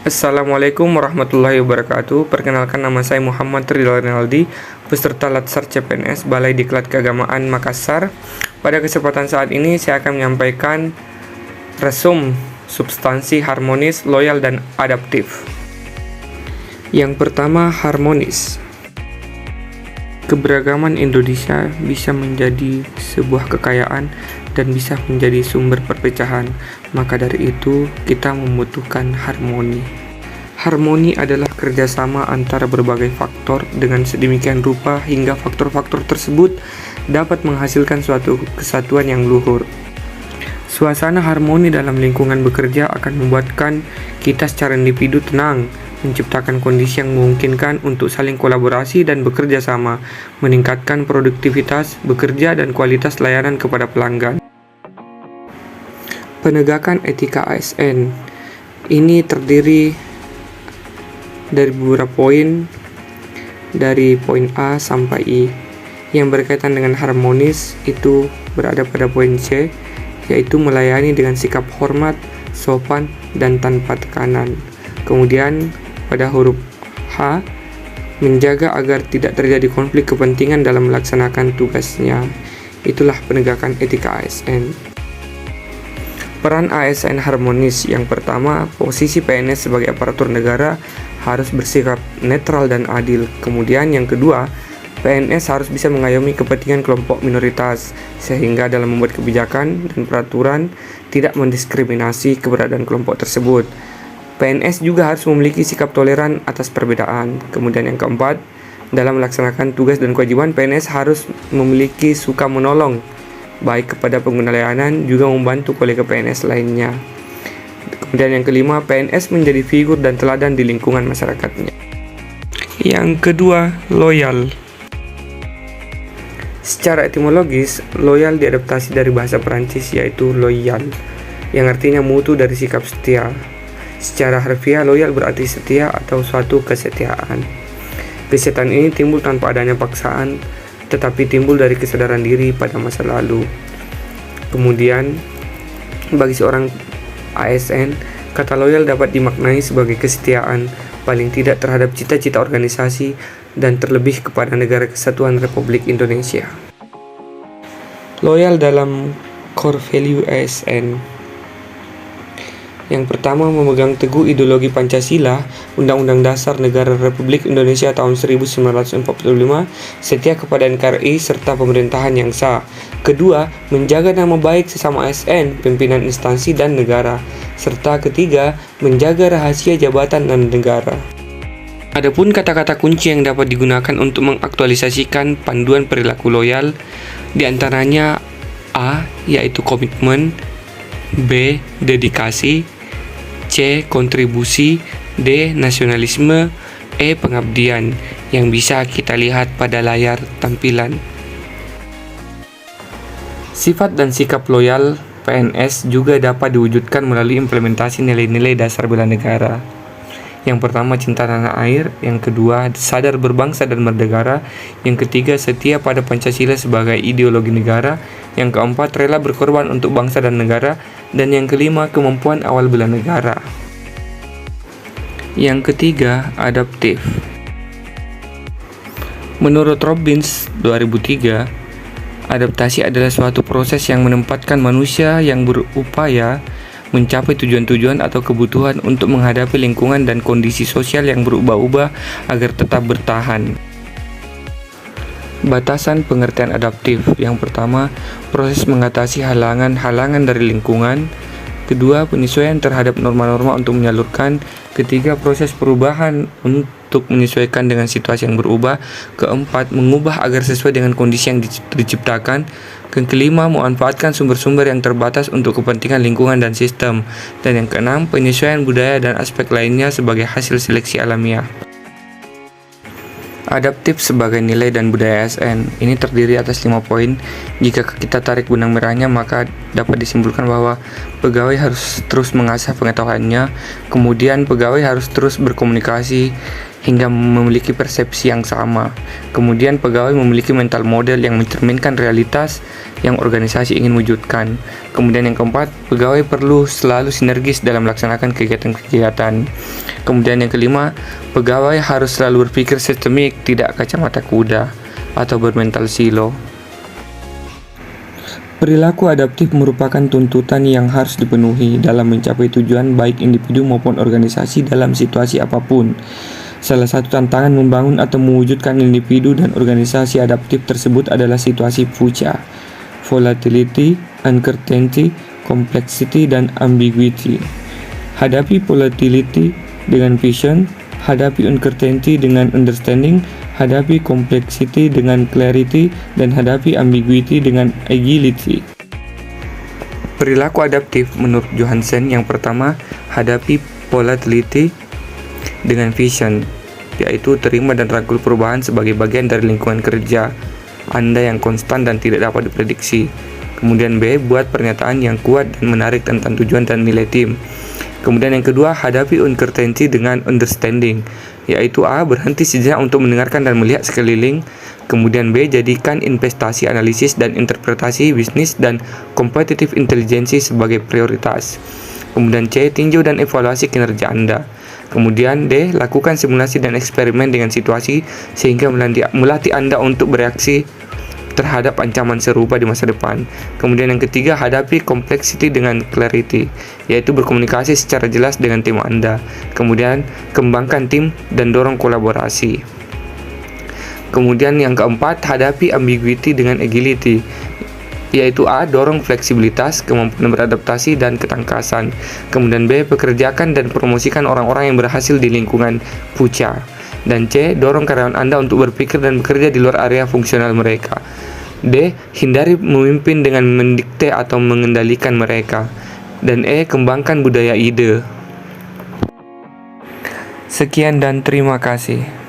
Assalamualaikum warahmatullahi wabarakatuh. Perkenalkan, nama saya Muhammad Ridho Rinaldi, peserta Latsar CPNS Balai Diklat Keagamaan Makassar. Pada kesempatan saat ini saya akan menyampaikan resum substansi harmonis, loyal, dan adaptif. Yang pertama, harmonis. Keberagaman Indonesia bisa menjadi sebuah kekayaan dan bisa menjadi sumber perpecahan. Maka dari itu, kita membutuhkan harmoni. Harmoni adalah kerjasama antara berbagai faktor dengan sedemikian rupa hingga faktor-faktor tersebut dapat menghasilkan suatu kesatuan yang luhur. Suasana harmoni dalam lingkungan bekerja akan membuatkan kita secara individu tenang, menciptakan kondisi yang memungkinkan untuk saling kolaborasi dan bekerja sama, meningkatkan produktivitas, bekerja, dan kualitas layanan kepada pelanggan. Penegakan etika ASN ini terdiri dari beberapa poin, dari poin A sampai I. Yang berkaitan dengan harmonis itu berada pada poin C, yaitu melayani dengan sikap hormat, sopan, dan tanpa tekanan. Kemudian pada huruf H, menjaga agar tidak terjadi konflik kepentingan dalam melaksanakan tugasnya. Itulah penegakan etika ASN. Peran ASN harmonis. Yang pertama, posisi PNS sebagai aparatur negara harus bersikap netral dan adil. Kemudian yang kedua, PNS harus bisa mengayomi kepentingan kelompok minoritas, sehingga dalam membuat kebijakan dan peraturan tidak mendiskriminasi keberadaan kelompok tersebut. PNS juga harus memiliki sikap toleran atas perbedaan. Kemudian yang keempat, dalam melaksanakan tugas dan kewajiban, PNS harus memiliki suka menolong, baik kepada pengguna layanan juga membantu kolega PNS lainnya. Kemudian yang kelima, PNS menjadi figur dan teladan di lingkungan masyarakatnya. Yang kedua, loyal. Secara etimologis, loyal diadaptasi dari bahasa Perancis yaitu loyal, yang artinya mutu dari sikap setia. Secara harfiah, loyal berarti setia atau suatu kesetiaan. Kesetiaan ini timbul tanpa adanya paksaan, tetapi timbul dari kesadaran diri pada masa lalu. Kemudian, bagi seorang ASN, kata loyal dapat dimaknai sebagai kesetiaan, paling tidak terhadap cita-cita organisasi dan terlebih kepada Negara Kesatuan Republik Indonesia. Loyal dalam core value ASN. Yang pertama, memegang teguh ideologi Pancasila, Undang-Undang Dasar Negara Republik Indonesia tahun 1945, setia kepada NKRI serta pemerintahan yang sah. Kedua, menjaga nama baik sesama ASN, pimpinan instansi dan negara. Serta ketiga, menjaga rahasia jabatan dan negara. Adapun kata-kata kunci yang dapat digunakan untuk mengaktualisasikan panduan perilaku loyal, diantaranya A, yaitu komitmen, B, dedikasi, C, kontribusi, D, nasionalisme, E, pengabdian, yang bisa kita lihat pada layar tampilan. Sifat dan sikap loyal PNS juga dapat diwujudkan melalui implementasi nilai-nilai dasar bela negara. Yang pertama, cinta tanah air. Yang kedua, sadar berbangsa dan bernegara. Yang ketiga, setia pada Pancasila sebagai ideologi negara. Yang keempat, rela berkorban untuk bangsa dan negara. Dan yang kelima, kemampuan awal bela negara. Yang ketiga, adaptif. Menurut Robbins 2003, adaptasi adalah suatu proses yang menempatkan manusia yang berupaya mencapai tujuan-tujuan atau kebutuhan untuk menghadapi lingkungan dan kondisi sosial yang berubah-ubah agar tetap bertahan. Batasan pengertian adaptif. Yang pertama, proses mengatasi halangan-halangan dari lingkungan. Kedua, penyesuaian terhadap norma-norma untuk menyalurkan. Ketiga, proses perubahan untuk menyesuaikan dengan situasi yang berubah. Keempat, mengubah agar sesuai dengan kondisi yang diciptakan. Kelima, memanfaatkan sumber-sumber yang terbatas untuk kepentingan lingkungan dan sistem. Dan yang keenam, penyesuaian budaya dan aspek lainnya sebagai hasil seleksi alamiah. Adaptif sebagai nilai dan budaya ASN. Ini terdiri atas 5 poin. Jika kita tarik benang merahnya, maka dapat disimpulkan bahwa pegawai harus terus mengasah pengetahuannya, kemudian pegawai harus terus berkomunikasi hingga memiliki persepsi yang sama. Kemudian pegawai memiliki mental model yang mencerminkan realitas yang organisasi ingin wujudkan. Kemudian yang keempat, pegawai perlu selalu sinergis dalam melaksanakan kegiatan-kegiatan. Kemudian yang kelima, pegawai harus selalu berpikir sistemik, tidak kacamata kuda atau bermental silo. Perilaku adaptif merupakan tuntutan yang harus dipenuhi dalam mencapai tujuan baik individu maupun organisasi dalam situasi apapun. Salah satu tantangan membangun atau mewujudkan individu dan organisasi adaptif tersebut adalah situasi VUCA: volatility, uncertainty, complexity, dan ambiguity. Hadapi volatility dengan vision, hadapi uncertainty dengan understanding, hadapi complexity dengan clarity, dan hadapi ambiguity dengan agility. Perilaku adaptif menurut Johansen yang pertama, hadapi volatility dengan vision, yaitu terima dan rangkul perubahan sebagai bagian dari lingkungan kerja Anda yang konstan dan tidak dapat diprediksi. Kemudian B, buat pernyataan yang kuat dan menarik tentang tujuan dan nilai tim. Kemudian yang kedua, hadapi uncertainty dengan understanding, yaitu A, berhenti sejenak untuk mendengarkan dan melihat sekeliling. Kemudian B, jadikan investasi, analisis, dan interpretasi bisnis dan competitive intelligence sebagai prioritas. Kemudian C, tinjau dan evaluasi kinerja Anda. Kemudian D, lakukan simulasi dan eksperimen dengan situasi sehingga melatih Anda untuk bereaksi terhadap ancaman serupa di masa depan. Kemudian yang ketiga, hadapi complexity dengan clarity, yaitu berkomunikasi secara jelas dengan tim Anda. Kemudian kembangkan tim dan dorong kolaborasi. Kemudian yang keempat, hadapi ambiguity dengan agility, yaitu A, dorong fleksibilitas, kemampuan beradaptasi, dan ketangkasan. Kemudian B, pekerjakan dan promosikan orang-orang yang berhasil di lingkungan VUCA. Dan C, dorong karyawan Anda untuk berpikir dan bekerja di luar area fungsional mereka. D, hindari memimpin dengan mendikte atau mengendalikan mereka. Dan E, kembangkan budaya ide. Sekian dan terima kasih.